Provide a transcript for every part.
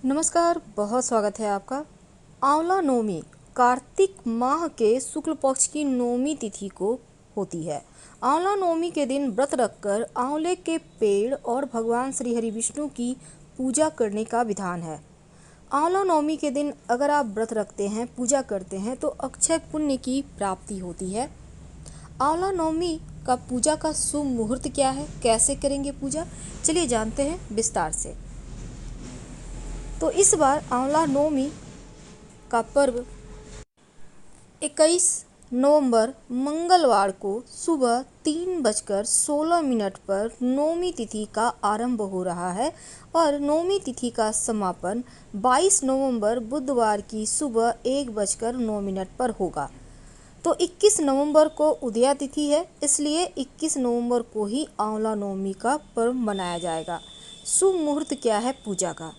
नमस्कार, बहुत स्वागत है आपका। आंवला नवमी कार्तिक माह के शुक्ल पक्ष की नवमी तिथि को होती है। आंवला नवमी के दिन व्रत रखकर आंवले के पेड़ और भगवान श्री हरि विष्णु की पूजा करने का विधान है। आंवला नवमी के दिन अगर आप व्रत रखते हैं, पूजा करते हैं तो अक्षय पुण्य की प्राप्ति होती है। आंवला नवमी का पूजा का शुभ मुहूर्त क्या है, कैसे करेंगे पूजा, चलिए जानते हैं विस्तार से। तो इस बार आंवला नवमी का पर्व 21 नवंबर मंगलवार को सुबह 3:16 पर नवमी तिथि का आरंभ हो रहा है और नवमी तिथि का समापन 22 नवंबर बुधवार की सुबह 1:09 पर होगा। तो 21 नवंबर को उदया तिथि है, इसलिए 21 नवंबर को ही आंवला नवमी का पर्व मनाया जाएगा। शुभ मुहूर्त क्या है पूजा का?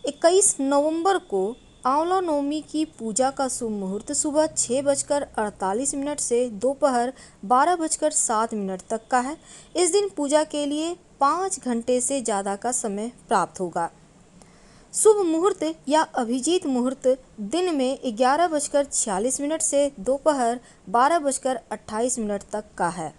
21 नवंबर को आंवला नवमी की पूजा का शुभ मुहूर्त सुबह 6:48 से दोपहर 12:07 तक का है। इस दिन पूजा के लिए 5 घंटे से ज़्यादा का समय प्राप्त होगा। शुभ मुहूर्त या अभिजीत मुहूर्त दिन में 11:46 से दोपहर 12:28 तक का है,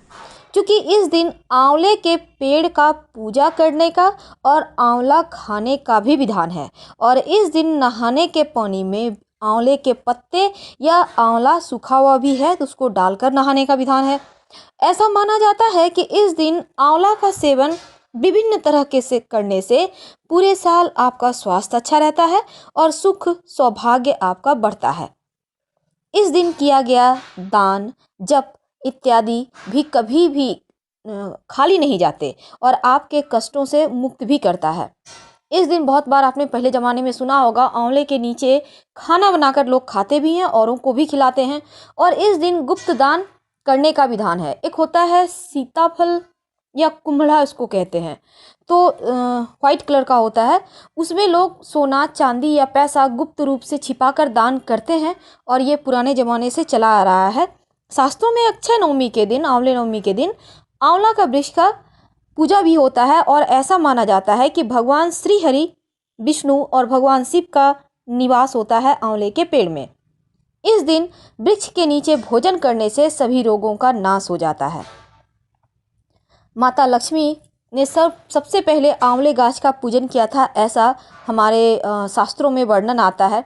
क्योंकि इस दिन आंवले के पेड़ का पूजा करने का और आंवला खाने का भी विधान है। और इस दिन नहाने के पानी में आंवले के पत्ते या आंवला सूखा हुआ भी है तो उसको डालकर नहाने का विधान है। ऐसा माना जाता है कि इस दिन आंवला का सेवन विभिन्न तरह के से करने से पूरे साल आपका स्वास्थ्य अच्छा रहता है और सुख सौभाग्य आपका बढ़ता है। इस दिन किया गया दान, जप इत्यादि भी कभी भी खाली नहीं जाते और आपके कष्टों से मुक्त भी करता है। इस दिन बहुत बार आपने पहले ज़माने में सुना होगा, आंवले के नीचे खाना बनाकर लोग खाते भी हैं, औरों को भी खिलाते हैं। और इस दिन गुप्त दान करने का विधान है। एक होता है सीताफल या कुम्हड़ा इसको कहते हैं, तो वाइट कलर का होता है, उसमें लोग सोना चांदी या पैसा गुप्त रूप से छिपाकर दान करते हैं और ये पुराने ज़माने से चला आ रहा है। शास्त्रों में अक्षय नवमी के दिन, आंवले नवमी के दिन आंवला का वृक्ष का पूजा भी होता है और ऐसा माना जाता है कि भगवान श्री हरि विष्णु और भगवान शिव का निवास होता है आंवले के पेड़ में। इस दिन वृक्ष के नीचे भोजन करने से सभी रोगों का नाश हो जाता है। माता लक्ष्मी ने सबसे पहले आंवले गाछ का पूजन किया था, ऐसा हमारे शास्त्रों में वर्णन आता है।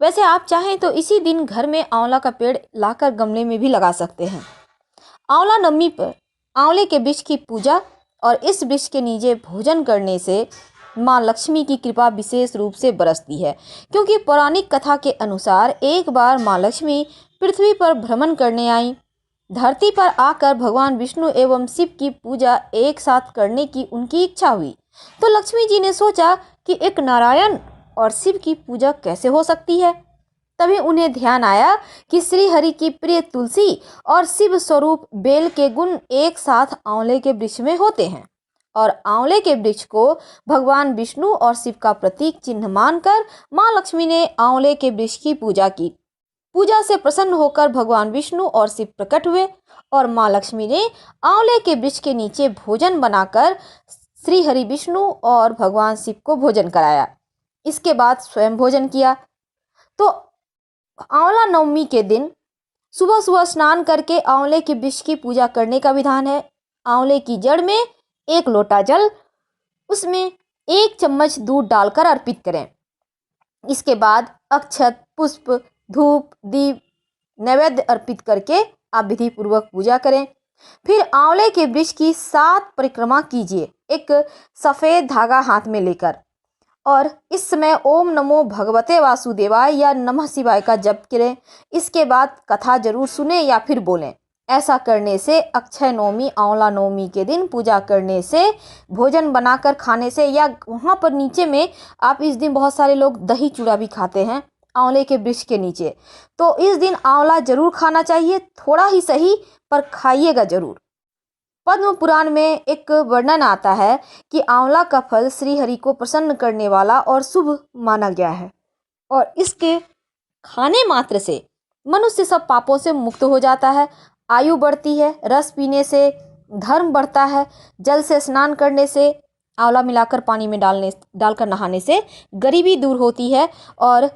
वैसे आप चाहें तो इसी दिन घर में आंवला का पेड़ लाकर गमले में भी लगा सकते हैं। आंवला नवमी पर आंवले के वृक्ष की पूजा और इस वृक्ष के नीचे भोजन करने से माँ लक्ष्मी की कृपा विशेष रूप से बरसती है, क्योंकि पौराणिक कथा के अनुसार एक बार माँ लक्ष्मी पृथ्वी पर भ्रमण करने आई। धरती पर आकर भगवान विष्णु एवं शिव की पूजा एक साथ करने की उनकी इच्छा हुई, तो लक्ष्मी जी ने सोचा कि एक नारायण और शिव की पूजा कैसे हो सकती है। तभी उन्हें ध्यान आया कि श्री हरि की प्रिय तुलसी और शिव स्वरूप बेल के गुण एक साथ आंवले के वृक्ष में होते हैं और आंवले के वृक्ष को भगवान विष्णु और शिव का प्रतीक चिन्ह मानकर माँ लक्ष्मी ने आंवले के वृक्ष की पूजा की। पूजा से प्रसन्न होकर भगवान विष्णु और शिव प्रकट हुए और माँ लक्ष्मी ने आंवले के वृक्ष के नीचे भोजन बनाकर श्री हरि विष्णु और भगवान शिव को भोजन कराया। इसके बाद स्वयं भोजन किया। तो आंवला नवमी के दिन सुबह सुबह स्नान करके आंवले के वृक्ष की पूजा करने का विधान है। आंवले की जड़ में 1 लोटा जल, उसमें 1 चम्मच दूध डालकर अर्पित करें। इसके बाद अक्षत, पुष्प, धूप, दीप, नैवेद्य अर्पित करके आप विधि पूर्वक पूजा करें। फिर आंवले के वृक्ष की 7 परिक्रमा कीजिए, एक सफ़ेद धागा हाथ में लेकर, और इस समय ओम नमो भगवते वासुदेवाय या नमः शिवाय का जप करें। इसके बाद कथा जरूर सुने या फिर बोलें। ऐसा करने से अक्षय नवमी, आंवला नवमी के दिन पूजा करने से, भोजन बनाकर खाने से, या वहाँ पर नीचे में आप इस दिन बहुत सारे लोग दही चूड़ा भी खाते हैं आंवले के वृक्ष के नीचे, तो इस दिन आंवला जरूर खाना चाहिए, थोड़ा ही सही पर खाइएगा जरूर। पद्म पुराण में एक वर्णन आता है कि आंवला का फल श्री हरि को प्रसन्न करने वाला और शुभ माना गया है और इसके खाने मात्र से मनुष्य सब पापों से मुक्त हो जाता है, आयु बढ़ती है, रस पीने से धर्म बढ़ता है, जल से स्नान करने से आंवला मिलाकर पानी में डालकर नहाने से गरीबी दूर होती है। और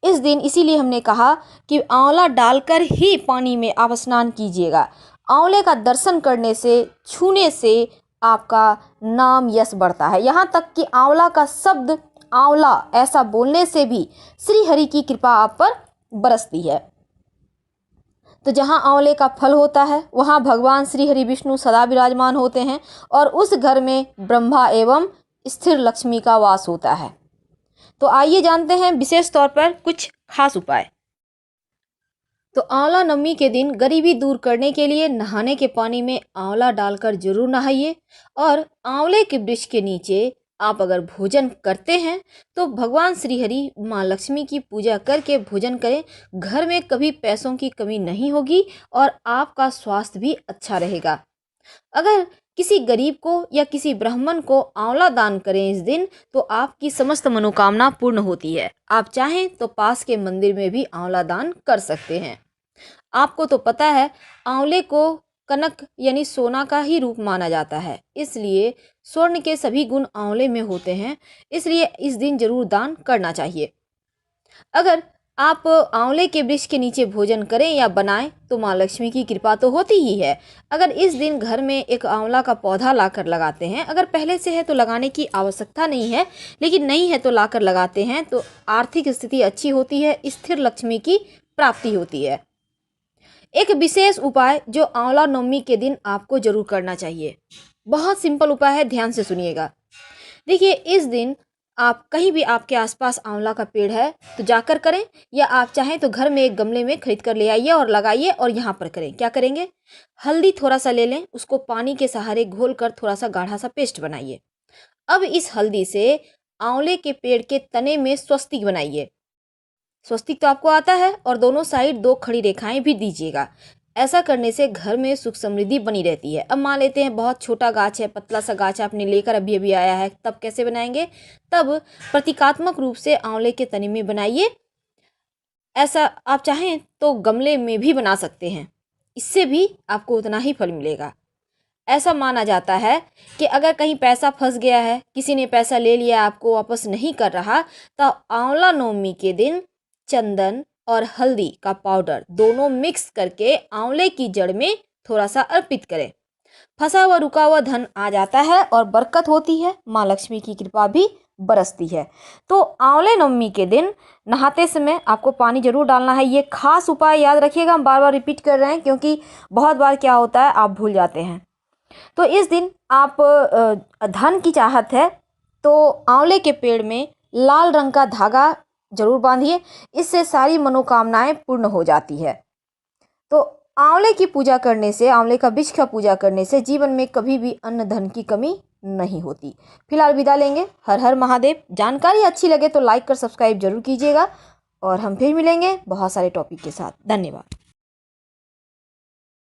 इस दिन इसीलिए हमने कहा कि आंवला डालकर ही पानी में आप स्नान कीजिएगा। आंवले का दर्शन करने से, छूने से आपका नाम यश बढ़ता है। यहाँ तक कि आंवला का शब्द आंवला ऐसा बोलने से भी श्री हरि की कृपा आप पर बरसती है। तो जहाँ आंवले का फल होता है वहाँ भगवान श्री हरि विष्णु सदा विराजमान होते हैं और उस घर में ब्रह्मा एवं स्थिर लक्ष्मी का वास होता है। तो आइए जानते हैं विशेष तौर पर कुछ खास उपाय। तो आंवला नवमी के दिन गरीबी दूर करने के लिए नहाने के पानी में आंवला डालकर जरूर नहाइए। और आंवले के वृक्ष के नीचे आप अगर भोजन करते हैं तो भगवान श्री हरि माँ लक्ष्मी की पूजा करके भोजन करें। घर में कभी पैसों की कमी नहीं होगी और आपका स्वास्थ्य भी अच्छा रहेगा। अगर किसी गरीब को या किसी ब्राह्मण को आंवला दान करें इस दिन तो आपकी समस्त मनोकामना पूर्ण होती है। आप चाहें तो पास के मंदिर में भी आंवला दान कर सकते हैं। आपको तो पता है आंवले को कनक यानी सोना का ही रूप माना जाता है, इसलिए स्वर्ण के सभी गुण आंवले में होते हैं, इसलिए इस दिन जरूर दान करना चाहिए। अगर आप आंवले के वृक्ष के नीचे भोजन करें या बनाएं तो माँ लक्ष्मी की कृपा तो होती ही है। अगर इस दिन घर में एक आंवला का पौधा लाकर लगाते हैं, अगर पहले से है तो लगाने की आवश्यकता नहीं है, लेकिन नहीं है तो लाकर लगाते हैं तो आर्थिक स्थिति अच्छी होती है, स्थिर लक्ष्मी की प्राप्ति होती है। एक विशेष उपाय जो आंवला नवमी के दिन आपको जरूर करना चाहिए, बहुत सिंपल उपाय है, ध्यान से सुनिएगा। देखिए इस दिन आप कहीं भी आपके आसपास आंवला का पेड़ है तो जाकर करें, या आप चाहें तो घर में एक गमले में खरीद कर ले आइए और लगाइए। और यहाँ पर करें, क्या करेंगे, हल्दी थोड़ा सा ले लें, उसको पानी के सहारे घोल कर थोड़ा सा गाढ़ा सा पेस्ट बनाइए। अब इस हल्दी से आंवले के पेड़ के तने में स्वस्तिक बनाइए। स्वस्तिक तो आपको आता है, और दोनों साइड 2 खड़ी रेखाएं भी दीजिएगा। ऐसा करने से घर में सुख समृद्धि बनी रहती है। अब मान लेते हैं बहुत छोटा गाछ है, पतला सा गाछ आपने लेकर अभी अभी आया है, तब कैसे बनाएंगे, तब प्रतीकात्मक रूप से आंवले के तने में बनाइए। ऐसा आप चाहें तो गमले में भी बना सकते हैं, इससे भी आपको उतना ही फल मिलेगा। ऐसा माना जाता है कि अगर कहीं पैसा फंस गया है, किसी ने पैसा ले लिया, आपको वापस नहीं कर रहा, तो आंवला नवमी के दिन चंदन और हल्दी का पाउडर दोनों मिक्स करके आंवले की जड़ में थोड़ा सा अर्पित करें। फंसा हुआ रुका हुआ धन आ जाता है और बरकत होती है, माँ लक्ष्मी की कृपा भी बरसती है। तो आंवले नवमी के दिन नहाते समय आपको पानी जरूर डालना है। ये खास उपाय याद रखिएगा, हम बार बार रिपीट कर रहे हैं क्योंकि बहुत बार क्या होता है आप भूल जाते हैं। तो इस दिन आप धन की चाहत है तो आंवले के पेड़ में लाल रंग का धागा जरूर बांधिए, इससे सारी मनोकामनाएं पूर्ण हो जाती है। तो आंवले की पूजा करने से, आंवले का वृक्ष का पूजा करने से जीवन में कभी भी अन्न धन की कमी नहीं होती। फिलहाल विदा लेंगे। हर हर महादेव। जानकारी अच्छी लगे तो लाइक कर सब्सक्राइब जरूर कीजिएगा और हम फिर मिलेंगे बहुत सारे टॉपिक के साथ। धन्यवाद।